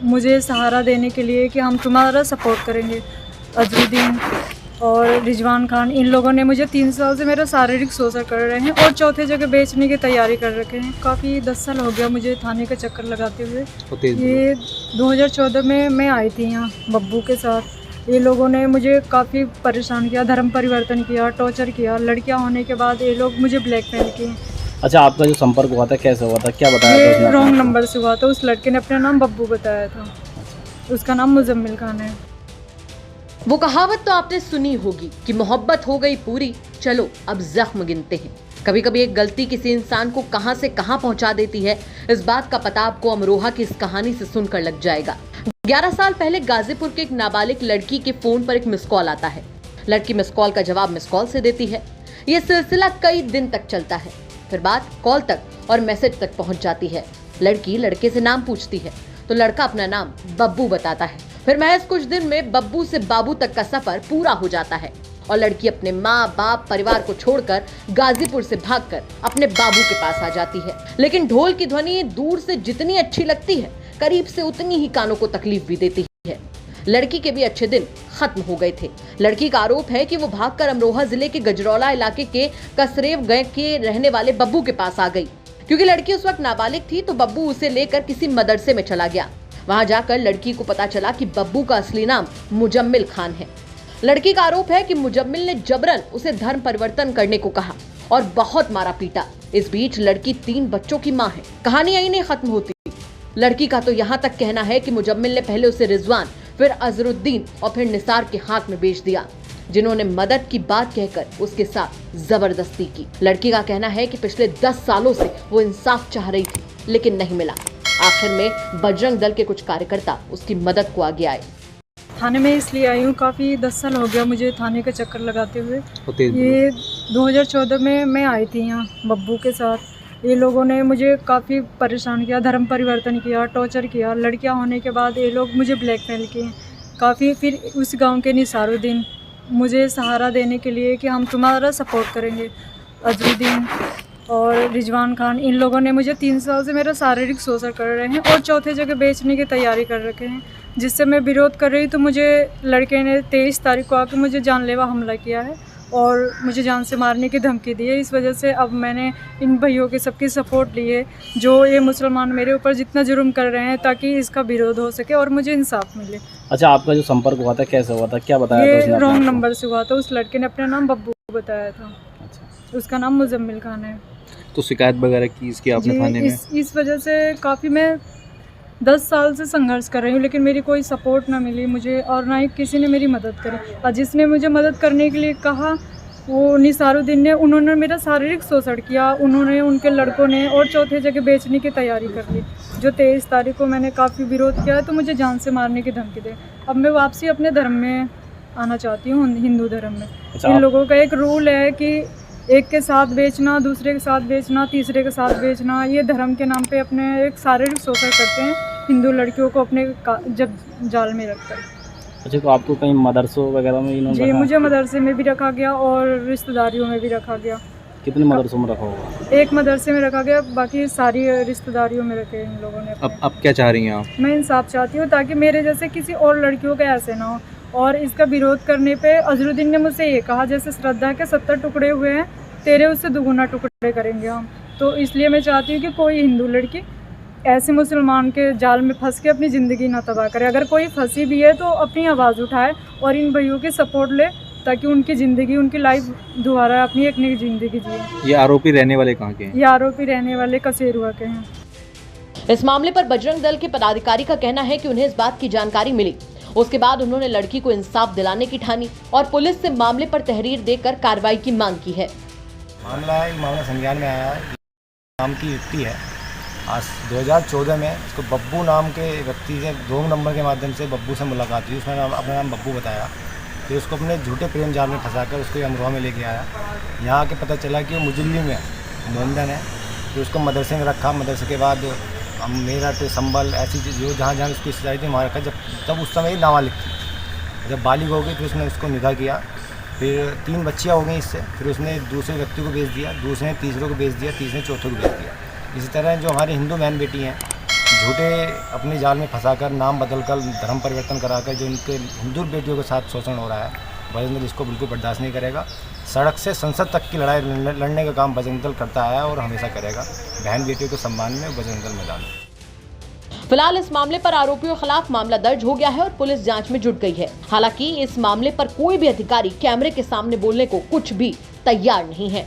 मुझे सहारा देने के लिए कि हम तुम्हारा सपोर्ट करेंगे। अजरुद्दीन और रिजवान खान, इन लोगों ने मुझे 3 साल से मेरा शारीरिक शोषण कर रहे हैं और चौथे जगह बेचने की तैयारी कर रखे हैं। काफ़ी 10 साल हो गया मुझे थाने का चक्कर लगाते हुए। ये 2014 में मैं आई थी यहाँ बब्बू के साथ। ये लोगों ने मुझे काफ़ी परेशान किया, धर्म परिवर्तन किया, टॉर्चर किया। लड़कियाँ होने के बाद ये लोग मुझे ब्लैकमेल किए। अच्छा, आपका जो संपर्क हुआ था कैसे हुआ था, क्या बताया था ये उसने? रॉन्ग नंबर से हुआ था। उस लड़के ने अपना नाम बब्बू बताया था। उसका नाम मुजम्मिल खान है। वो कहावत तो आपने सुनी होगी कि मोहब्बत हो गई पूरी, चलो अब जख्म गिनते हैं। कभी कभी एक गलती किसी इंसान को कहां से कहां पहुंचा देती है, इस बात का पता आपको अमरोहा की इस कहानी से सुनकर लग जाएगा। 11 साल पहले गाजीपुर के एक नाबालिग लड़की के फोन पर एक मिस कॉल आता है। लड़की मिस कॉल का जवाब मिस कॉल से देती है। यह सिलसिला कई दिन तक चलता है। फिर बात कॉल तक और मैसेज तक पहुंच जाती है। लड़की लड़के से नाम पूछती है तो लड़का अपना नाम बब्बू बताता है। फिर महज कुछ दिन में बब्बू से बाबू तक का सफर पूरा हो जाता है और लड़की अपने माँ बाप परिवार को छोड़कर गाजीपुर से भागकर अपने बाबू के पास आ जाती है। लेकिन ढोल की ध्वनि दूर से जितनी अच्छी लगती है, करीब से उतनी ही कानों को तकलीफ भी देती है। लड़की के भी अच्छे दिन खत्म हो गए थे। लड़की का आरोप है कि वो भागकर अमरोहा जिले के गजरौला इलाके के कसरेव गए के रहने वाले बब्बू के पास आ गई। क्योंकि लड़की उस वक्त नाबालिग थी तो बब्बू उसे लेकर किसी मदरसे में चला गया। वहां जाकर लड़की को पता चला कि बब्बू का असली नाम मुजम्मिल खान है। लड़की का आरोप है कि मुजम्मिल ने जबरन उसे धर्म परिवर्तन करने को कहा और बहुत मारा पीटा। इस बीच लड़की 3 बच्चों की मां है। कहानी यहीं नहीं खत्म होती। लड़की का तो यहाँ तक कहना है कि मुजम्मिल ने पहले उसे रिजवान, फिर अजरुद्दीन और फिर निसार के हाथ में बेच दिया, जिन्होंने मदद की बात कहकर उसके साथ जबरदस्ती की। लड़की का कहना है कि पिछले 10 सालों से वो इंसाफ चाह रही थी लेकिन नहीं मिला। आखिर में बजरंग दल के कुछ कार्यकर्ता उसकी मदद को आगे आए। थाने में इसलिए आई हूँ, काफ़ी 10 साल हो गया मुझे थाने का चक्कर लगाते हुए। ये 2014 में मैं आई थी यहाँ बब्बू के साथ। ये लोगों ने मुझे काफ़ी परेशान किया, धर्म परिवर्तन किया, टॉर्चर किया। लड़कियाँ होने के बाद ये लोग मुझे ब्लैकमेल किए काफ़ी। फिर उस गांव के निसारुद्दीन मुझे सहारा देने के लिए कि हम तुम्हारा सपोर्ट करेंगे। अजरुद्दीन और रिजवान खान, इन लोगों ने मुझे 3 साल से मेरा शारीरिक शोषण कर रहे हैं और चौथे जगह बेचने की तैयारी कर रखे हैं, जिससे मैं विरोध कर रही। तो मुझे लड़के ने 23 तारीख को आकर मुझे जानलेवा हमला किया है और मुझे जान से मारने की धमकी दी है। इस वजह से अब मैंने इन भैयों की सबकी सपोर्ट ली है, जो ये मुसलमान मेरे ऊपर जितना जुर्म कर रहे हैं, ताकि इसका विरोध हो सके और मुझे इंसाफ मिले। अच्छा, आपका जो संपर्क हुआ था कैसे हुआ था, क्या बताया था उसने? ये रॉन्ग नंबर से हुआ था। उस लड़के ने अपना नाम बब्बू बताया था। अच्छा, उसका नाम मुजम्मिल खान है। तो शिकायत वगैरह की इसकी आपने थाने में? इस वजह से काफ़ी मैं 10 साल से संघर्ष कर रही हूँ, लेकिन मेरी कोई सपोर्ट ना मिली मुझे और ना ही किसी ने मेरी मदद करी। और जिसने मुझे मदद करने के लिए कहा वो निसारुद्दीन ने, उन्होंने मेरा शारीरिक शोषण किया। उन्होंने, उनके लड़कों ने, और चौथे जगह बेचने की तैयारी कर ली। जो 23 तारीख को मैंने काफ़ी विरोध किया तो मुझे जान से मारने की धमकी दे। अब मैं वापसी अपने धर्म में आना चाहती हूँ, हिंदू धर्म में। अच्छा, इन लोगों का एक रूल है कि एक के साथ बेचना, दूसरे के साथ बेचना, तीसरे के साथ बेचना। ये धर्म के नाम पे अपने एक शारीरिक शोषण करते हैं हिंदू लड़कियों को अपने जब जाल में रखकर। अच्छा, तो आपको कहीं मदरसों वगैरह में इन्होंने जी, रखा? मुझे मदरसे में भी रखा गया और रिश्तेदारियों में भी रखा गया। कितने मदरसों में रखा होगा? एक मदरसे में रखा गया, बाकी सारी रिश्तेदारियों में रखे इन लोगों ने। अब क्या चाह रही हैं आप? मैं इंसाफ चाहती हूँ ताकि मेरे जैसे किसी और लड़कियों का ऐसे ना हो। और इसका विरोध करने पे अजरुद्दीन ने मुझसे ये कहा, जैसे श्रद्धा के 70 टुकड़े हुए हैं, तेरे उससे दुगुना टुकड़े करेंगे हम। तो इसलिए मैं चाहती हूँ कि कोई हिंदू लड़की ऐसे मुसलमान के जाल में फंस के अपनी ज़िंदगी ना तबाह करे। अगर कोई फंसी भी है तो अपनी आवाज़ उठाए और इन भैयों की सपोर्ट ले, ताकि उनकी ज़िंदगी, उनकी लाइफ दोबारा अपनी एक नई ज़िंदगी जिए। ये आरोपी रहने वाले कहाँ के हैं? ये आरोपी रहने वाले कसेरुआ के हैं। इस मामले पर बजरंग दल के पदाधिकारी का कहना है कि उन्हें इस बात की जानकारी मिली, उसके बाद उन्होंने लड़की को इंसाफ दिलाने की ठानी और पुलिस से मामले पर तहरीर देकर कार्रवाई की मांग की है। मामला संज्ञान में आया है। नाम की युक्ति है। आज 2014 में इसको बब्बू नाम के व्यक्ति से 2 नंबर के माध्यम से बब्बू से मुलाकात हुई। उसने अपना नाम बब्बू बताया। फिर उसको अपने झूठे प्रेम जाल में फंसाकर उसको अमरोहा में लेके आया। यहाँ आके पता चला कि वो मुजल्ली में मोमडन है। फिर उसको मदरसे में रखा। मदरसे के बाद हम मेरठ, संबल, ऐसी जो जहाँ उसकी रिश्तेदारी थी वहाँ रखा। तब उस समय नाबालिग थी। जब बालिग हो गई फिर उसने उसको निकाह किया। फिर 3 बच्चियाँ हो गई इससे। फिर उसने दूसरे व्यक्ति को बेच दिया, दूसरे ने तीसरे को बेच दिया, तीसरे ने चौथे को बेच दिया। इसी तरह जो हमारे हिंदू बहन बेटी हैं झूठे अपनी जाल में फंसाकर नाम बदलकर धर्म परिवर्तन कराकर जो उनके हिंदू बेटियों के साथ शोषण हो रहा है, बजरंग दल इसको बिल्कुल बर्दाश्त नहीं करेगा। सड़क से संसद तक की लड़ाई लड़ने का काम बजरंग दल करता है और हमेशा करेगा। बहन बेटियों के सम्मान में बजरंग दल मैदान है। फिलहाल इस मामले पर आरोपियों के खिलाफ मामला दर्ज हो गया है और पुलिस जांच में जुट गई है। हालांकि इस मामले पर कोई भी अधिकारी कैमरे के सामने बोलने को कुछ भी तैयार नहीं है।